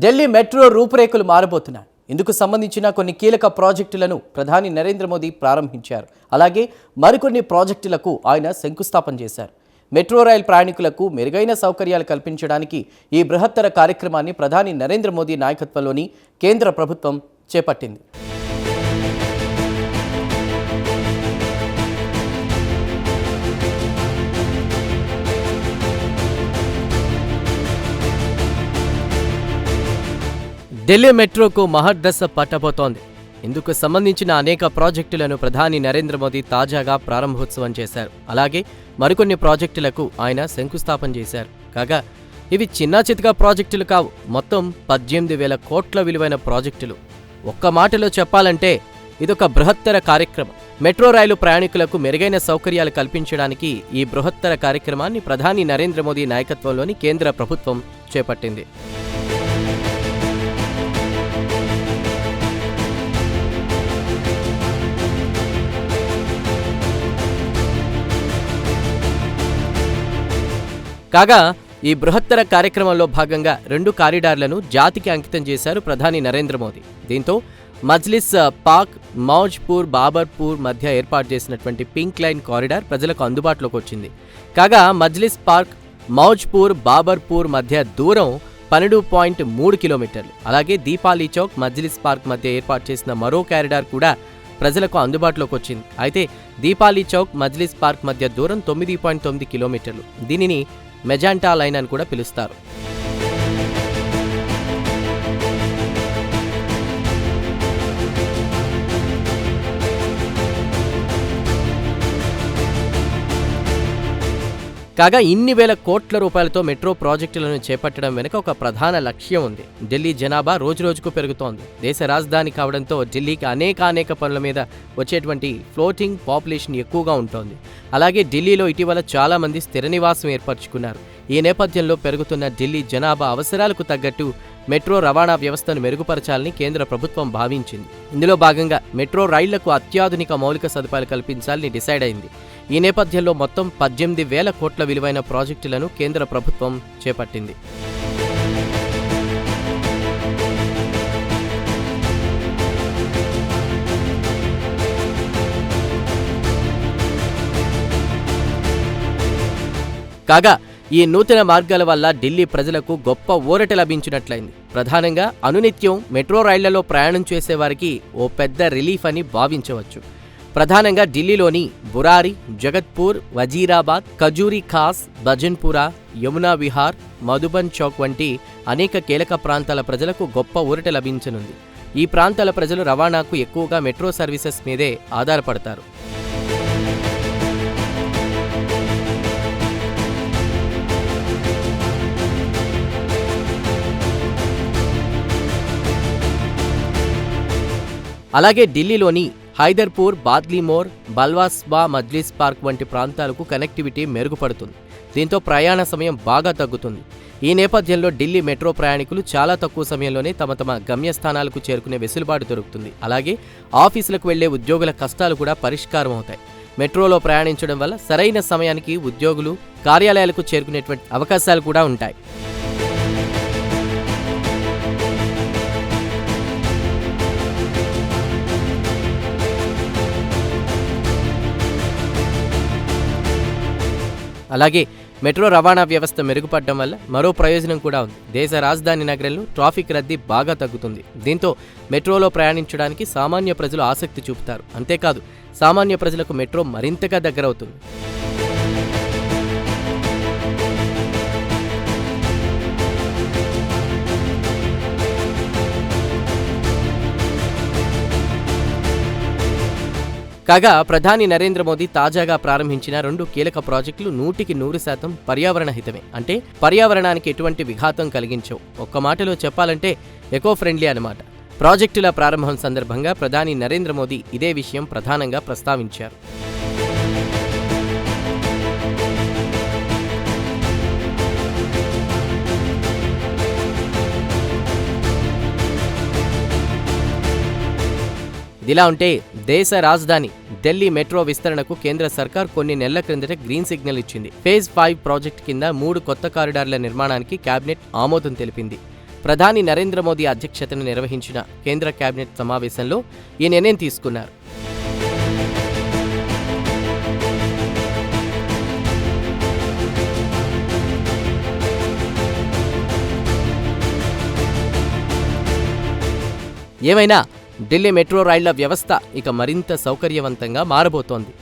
Delhi metro రూపురేఖలు మారబోతున్నాయి. ఇందుకు సంబంధించిన కొన్ని కీలక ప్రాజెక్టులను ప్రధాని నరేంద్ర మోదీ ప్రారంభించారు. అలాగే మరికొన్ని ప్రాజెక్టులకు ఆయన శంకుస్థాపన చేశారు. మెట్రో రైల్ ప్రయాణికులకు మెరుగైన సౌకర్యాలు కల్పించడానికి ఈ బృహత్తర కార్యక్రమాన్ని ప్రధాని నరేంద్ర మోదీ నాయకత్వంలోని కేంద్ర ప్రభుత్వం చేపట్టింది. ఢిల్లీ మెట్రోకు మహర్దశ పట్టబోతోంది. ఇందుకు సంబంధించిన అనేక ప్రాజెక్టులను ప్రధాని నరేంద్ర మోదీ తాజాగా ప్రారంభోత్సవం చేశారు. అలాగే మరికొన్ని ప్రాజెక్టులకు ఆయన శంకుస్థాపన చేశారు. కాగా ఇవి చిన్నా చితకా ప్రాజెక్టులు కావు, మొత్తం 18,000 కోట్ల విలువైన ప్రాజెక్టులు. ఒక్క మాటలో చెప్పాలంటే ఇదొక బృహత్తర కార్యక్రమం. మెట్రో రైలు ప్రయాణికులకు మెరుగైన సౌకర్యాలు కల్పించడానికి ఈ బృహత్తర కార్యక్రమాన్ని ప్రధాని నరేంద్ర మోదీ నాయకత్వంలోని కేంద్ర ప్రభుత్వం చేపట్టింది. కాగా ఈ బృహత్తర కార్యక్రమంలో భాగంగా 2 కారిడార్లను జాతికి అంకితం చేశారు ప్రధాని నరేంద్ర మోదీ. దీంతో మజ్లిస్ పాక్ మౌజ్పూర్ బాబర్పూర్ మధ్య ఏర్పాటు చేసినటువంటి పింక్ లైన్ కారిడార్ ప్రజలకు అందుబాటులోకి వచ్చింది. కాగా మజ్లిస్ పార్క్ మౌజ్పూర్ బాబర్పూర్ మధ్య దూరం 12.3 కిలోమీటర్లు. అలాగే దీపాలి చౌక్ మజ్లిస్ పార్క్ మధ్య ఏర్పాటు చేసిన మరో కారిడార్ కూడా ప్రజలకు అందుబాటులోకి వచ్చింది. అయితే దీపాలి చౌక్ మజ్లిస్ పార్క్ మధ్య దూరం 9.9 కిలోమీటర్లు. దీనిని మెజాంటా లైన్ అని కూడా పిలుస్తారు. కాగా ఇన్ని వేల కోట్ల రూపాయలతో మెట్రో ప్రాజెక్టులను చేపట్టడం వెనుక ఒక ప్రధాన లక్ష్యం ఉంది. ఢిల్లీ జనాభా రోజురోజుకు పెరుగుతోంది. దేశ రాజధాని కావడంతో ఢిల్లీకి అనేక పనుల మీద వచ్చేటువంటి ఫ్లోటింగ్ పాపులేషన్ ఎక్కువగా ఉంటుంది. అలాగే ఢిల్లీలో ఇటీవల చాలా మంది స్థిర నివాసం ఏర్పరచుకున్నారు. ఈ నేపథ్యంలో పెరుగుతున్న ఢిల్లీ జనాభా అవసరాలకు తగ్గట్టు మెట్రో రవాణా వ్యవస్థను మెరుగుపరచాలని కేంద్ర ప్రభుత్వం భావించింది. ఇందులో భాగంగా మెట్రో రైళ్లకు అత్యాధునిక మౌలిక సదుపాయాలు కల్పించాలని డిసైడ్ అయింది. ఈ నేపథ్యంలో మొత్తం 18,000 కోట్ల విలువైన ప్రాజెక్టులను కేంద్ర ప్రభుత్వం చేపట్టింది. కాగా ఈ నూతన మార్గాల వల్ల ఢిల్లీ ప్రజలకు గొప్ప ఊరట లభించినట్లయింది. ప్రధానంగా అనునిత్యం మెట్రో రైళ్లలో ప్రయాణం చేసేవారికి ఓ పెద్ద రిలీఫ్ అని భావించవచ్చు. ప్రధానంగా ఢిల్లీలోని బురారి, జగత్పూర్, వజీరాబాద్, ఖజూరీ ఖాస్, భజన్పురా, యమునా విహార్, మధుబన్ చౌక్ వంటి అనేక కీలక ప్రాంతాల ప్రజలకు గొప్ప ఊరట లభించనుంది. ఈ ప్రాంతాల ప్రజలు రవాణాకు ఎక్కువగా మెట్రో సర్వీసెస్ మీదే ఆధారపడతారు. అలాగే ఢిల్లీలోని హైదర్పూర్, బాద్లీమోర్, బల్వాస్బా, మజ్లిస్ పార్క్ వంటి ప్రాంతాలకు కనెక్టివిటీ మెరుగుపడుతుంది. దీంతో ప్రయాణ సమయం బాగా తగ్గుతుంది. ఈ నేపథ్యంలో ఢిల్లీ మెట్రో ప్రయాణికులు చాలా తక్కువ సమయంలోనే తమ గమ్యస్థానాలకు చేరుకునే వెసులుబాటు దొరుకుతుంది. అలాగే ఆఫీసులకు వెళ్లే ఉద్యోగుల కష్టాలు కూడా పరిష్కారం అవుతాయి. మెట్రోలో ప్రయాణించడం వల్ల సరైన సమయానికి ఉద్యోగులు కార్యాలయాలకు చేరుకునేటువంటి అవకాశాలు కూడా ఉంటాయి. అలాగే మెట్రో రవాణా వ్యవస్థ మెరుగుపడడం వల్ల మరో ప్రయోజనం కూడా ఉంది. దేశ రాజధాని నగరంలో ట్రాఫిక్ రద్దీ బాగా తగ్గుతుంది. దీంతో మెట్రోలో ప్రయాణించడానికి సామాన్య ప్రజలు ఆసక్తి చూపుతారు. అంతేకాదు సామాన్య ప్రజలకు మెట్రో మరింతగా దగ్గరవుతుంది. కాగా ప్రధాని నరేంద్ర మోదీ తాజాగా ప్రారంభించిన 2 కీలక ప్రాజెక్టులు 100% పర్యావరణ హితమే. అంటే పర్యావరణానికి ఎటువంటి విఘాతం కలిగించవు. ఒక్క మాటలో చెప్పాలంటే ఎకో ఫ్రెండ్లీ అన్నమాట. ప్రాజెక్టుల ప్రారంభం సందర్భంగా ప్రధాని నరేంద్ర మోదీ ఇదే విషయం ప్రధానంగా ప్రస్తావించారు. ఇదిలా ఉంటే దేశ రాజధాని ఢిల్లీ మెట్రో విస్తరణకు కేంద్ర సర్కార్ కొన్ని నెలల క్రిందట గ్రీన్ సిగ్నల్ ఇచ్చింది. ఫేజ్ 5 ప్రాజెక్ట్ కింద 3 కొత్త కారిడార్ల నిర్మాణానికి కేబినెట్ ఆమోదం తెలిపింది. ప్రధాని నరేంద్ర మోదీ అధ్యక్షతన నిర్వహించిన కేంద్ర కేబినెట్ సమావేశంలో ఈ నిర్ణయం తీసుకున్నారు. ఏమైనా ఢిల్లీ మెట్రో రైళ్ల వ్యవస్థ ఇక మరింత సౌకర్యవంతంగా మారబోతోంది.